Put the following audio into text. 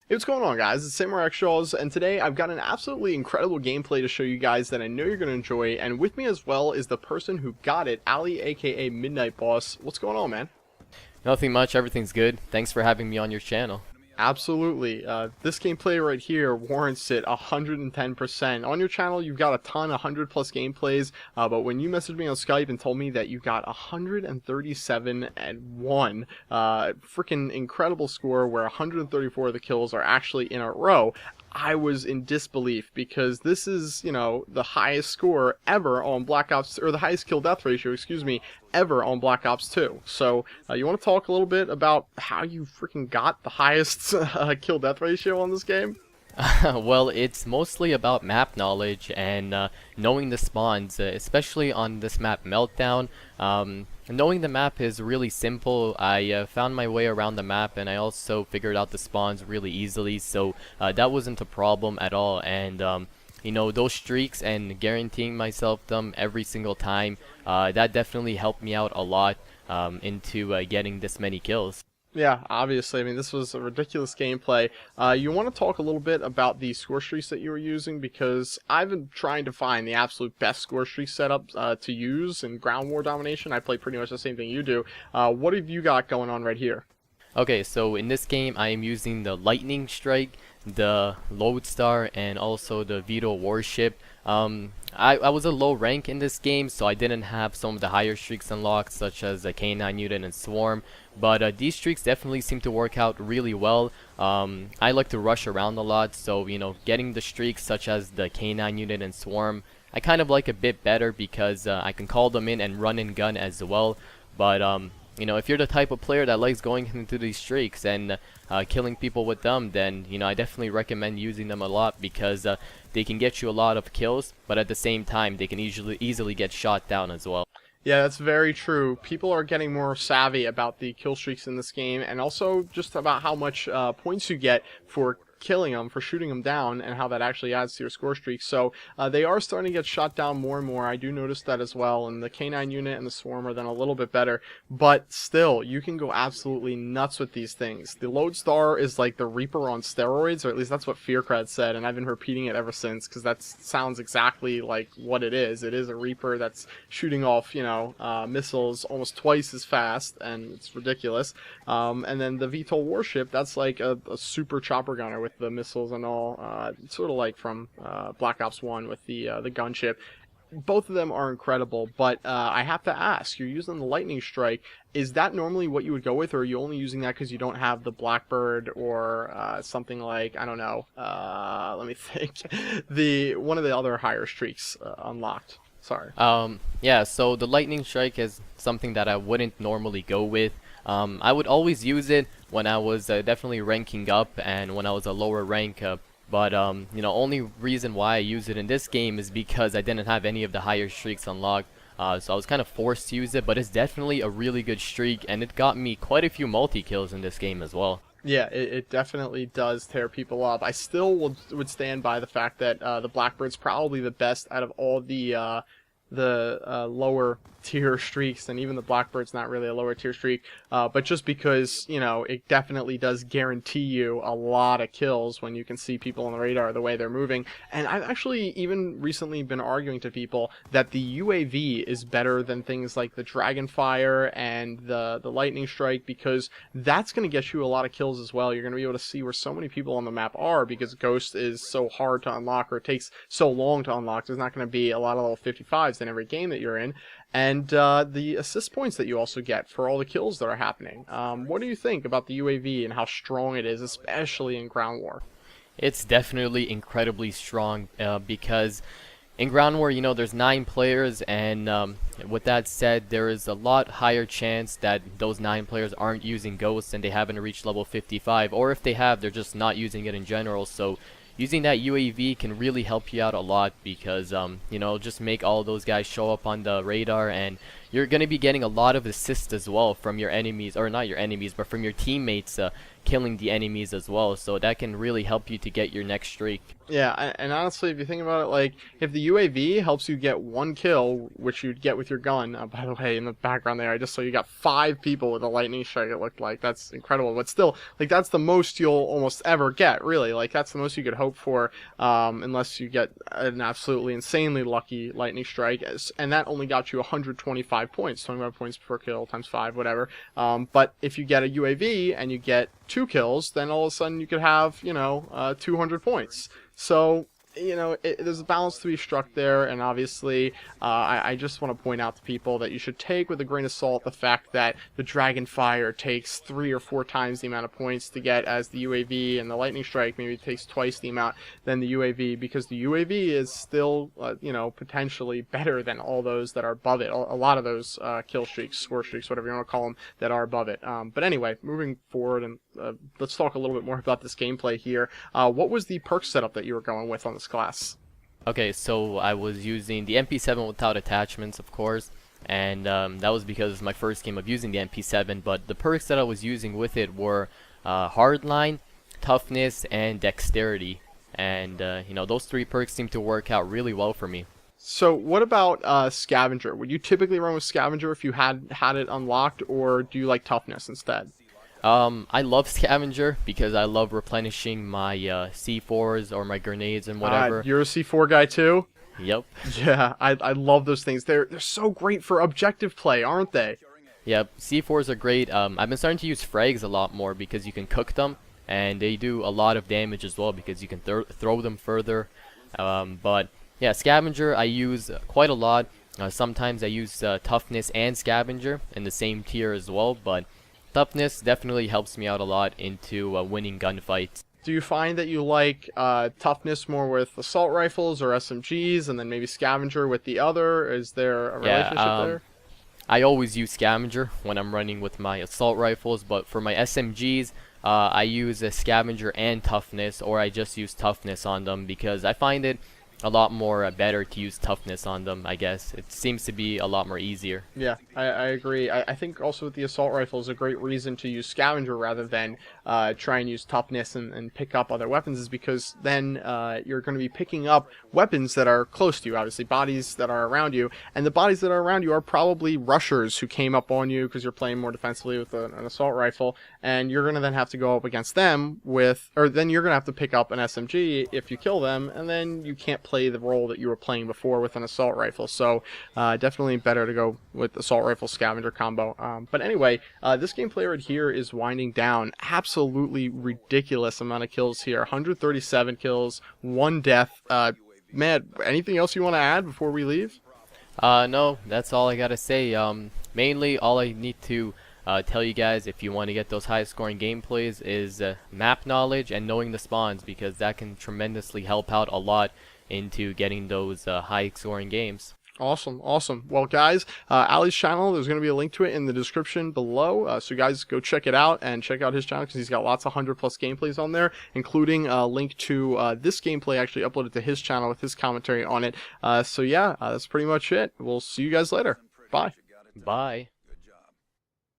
Hey, what's going on, guys? It's Samurai Shaws, and today I've got an absolutely incredible gameplay to show you guys that I know you're going to enjoy, and with me as well is the person who got it, Ali, aka Midnight Boss. What's going on, man? Nothing much, everything's good. Thanks for having me on your channel. Absolutely. This gameplay right here warrants it 110%. On your channel, you've got a ton, 100 plus gameplays, but when you messaged me on Skype and told me that you got 137 and 1, freaking incredible score where 134 of the kills are actually in a row, I was in disbelief because this is, the highest score ever on Black Ops, or the highest kill death ratio, excuse me, ever on Black Ops 2. So, you want to talk a little bit about how you freaking got the highest kill death ratio on this game? Well, it's mostly about map knowledge and knowing the spawns, especially on this map Meltdown. Knowing the map is really simple. I found my way around the map, and I also figured out the spawns really easily, so that wasn't a problem at all. And those streaks and guaranteeing myself them every single time, that definitely helped me out a lot into getting this many kills. Yeah, obviously. I mean, this was a ridiculous gameplay. You want to talk a little bit about the score streaks that you were using, because I've been trying to find the absolute best score streak setup to use in ground war domination. I play pretty much the same thing you do. What have you got going on right here? Okay, so in this game I am using the Lightning Strike, the Lodestar, and also the Veto Warship. I was a low rank in this game, so I didn't have some of the higher streaks unlocked, such as the K9 Unit and Swarm, but these streaks definitely seem to work out really well. I like to rush around a lot, so getting the streaks such as the K9 Unit and Swarm, I kind of like a bit better because I can call them in and run and gun as well. But if you're the type of player that likes going into these streaks and killing people with them, then I definitely recommend using them a lot, because they can get you a lot of kills, but at the same time they can easily get shot down as well. Yeah, that's very true. People are getting more savvy about the kill streaks in this game, and also just about how much points you get for killing them, for shooting them down, and how that actually adds to your score streak. So they are starting to get shot down more and more. I do notice that as well, and the K9 unit and the Swarm are then a little bit better, but still, you can go absolutely nuts with these things. The Lodestar is like the Reaper on steroids, or at least that's what Fearcred said, and I've been repeating it ever since, because that sounds exactly like what it is. It is a Reaper that's shooting off, missiles almost twice as fast, and it's ridiculous. And then the VTOL Warship, that's like a super chopper gunner with the missiles and all, sort of like from Black Ops 1 with the gunship. Both of them are incredible, but I have to ask, you're using the Lightning Strike. Is that normally what you would go with, or are you only using that because you don't have the Blackbird or something like, I don't know, let me think, one of the other higher streaks unlocked? Sorry. Yeah, so the Lightning Strike is something that I wouldn't normally go with. I would always use it when I was definitely ranking up and when I was a lower rank, but only reason why I use it in this game is because I didn't have any of the higher streaks unlocked, so I was kind of forced to use it, but it's definitely a really good streak, and it got me quite a few multi-kills in this game as well. Yeah, it definitely does tear people up. I still would stand by the fact that the Blackbird's probably the best out of all the lower tier streaks, and even the Blackbird's not really a lower tier streak, but just because it definitely does guarantee you a lot of kills when you can see people on the radar the way they're moving. And I've actually even recently been arguing to people that the UAV is better than things like the Dragonfire and the Lightning Strike, because that's going to get you a lot of kills as well. You're going to be able to see where so many people on the map are, because Ghost is so hard to unlock, or it takes so long to unlock. There's not going to be a lot of level 55s in every game that you're in, and the assist points that you also get for all the kills that are happening. What do you think about the UAV and how strong it is, especially in ground war? It's definitely incredibly strong, because in ground war, there's 9 players, and with that said, there is a lot higher chance that those 9 players aren't using Ghosts and they haven't reached level 55, or if they have, they're just not using it in general. So using that UAV can really help you out a lot, because just make all those guys show up on the radar, and you're going to be getting a lot of assists as well from your enemies, or not your enemies, but from your teammates, killing the enemies as well, so that can really help you to get your next streak. Yeah, and honestly, if you think about it, like, if the UAV helps you get 1 kill, which you'd get with your gun, by the way, in the background there, I just saw you got 5 people with a lightning strike, it looked like. That's incredible. But still, like, that's the most you'll almost ever get, really. Like, that's the most you could hope for, unless you get an absolutely insanely lucky lightning strike. And that only got you 125 points, 25 points per kill times 5, whatever. But if you get a UAV and you get 2 kills, then all of a sudden you could have, 200 points. So, there's a balance to be struck there, and obviously, I just want to point out to people that you should take with a grain of salt the fact that the Dragonfire takes 3 or 4 times the amount of points to get as the UAV, and the Lightning Strike maybe takes twice the amount than the UAV, because the UAV is still, potentially better than all those that are above it. A lot of those kill streaks, score streaks, whatever you want to call them, that are above it. But anyway, moving forward, and let's talk a little bit more about this gameplay here. What was the perk setup that you were going with on this class? Okay, so I was using the MP7 without attachments, of course, and that was because it's my first game of using the MP7, but the perks that I was using with it were Hardline, Toughness, and Dexterity, and those 3 perks seem to work out really well for me. So what about Scavenger? Would you typically run with Scavenger if you had it unlocked, or do you like Toughness instead? I love Scavenger because I love replenishing my C4s or my grenades and whatever. You're a C4 guy too? Yep. Yeah, I love those things. They're so great for objective play, aren't they? Yep, C4s are great. I've been starting to use frags a lot more because you can cook them, and they do a lot of damage as well because you can throw them further. But yeah, Scavenger I use quite a lot. Sometimes I use Toughness and Scavenger in the same tier as well, but Toughness definitely helps me out a lot into winning gunfights. Do you find that you like Toughness more with assault rifles or SMGs, and then maybe Scavenger with the other? Is there a relationship there? I always use Scavenger when I'm running with my assault rifles, but for my SMGs, I use a Scavenger and Toughness, or I just use Toughness on them because I find it a lot more better to use Toughness on them, I guess. It seems to be a lot more easier. Yeah, I agree. I think also with the assault rifle is a great reason to use Scavenger rather than try and use Toughness and pick up other weapons, is because then you're going to be picking up weapons that are close to you, obviously bodies that are around you, and the bodies that are around you are probably rushers who came up on you because you're playing more defensively with an assault rifle, and you're going to then have to go up against them then you're going to have to pick up an SMG if you kill them, and then you can't play the role that you were playing before with an assault rifle. So definitely better to go with assault rifle Scavenger combo. But anyway, this gameplay right here is winding down. Absolutely ridiculous amount of kills here. 137 kills, 1 death. Matt, anything else you want to add before we leave? No, that's all I gotta say. Mainly all I need to tell you guys, if you want to get those high scoring gameplays, is map knowledge and knowing the spawns, because that can tremendously help out a lot into getting those high scoring games. Awesome. Well, guys, Ali's channel, there's going to be a link to it in the description below. So guys, go check it out and check out his channel because he's got lots of 100+ gameplays on there, including a link to this gameplay actually uploaded to his channel with his commentary on it. So yeah, that's pretty much it. We'll see you guys later. Bye. Bye.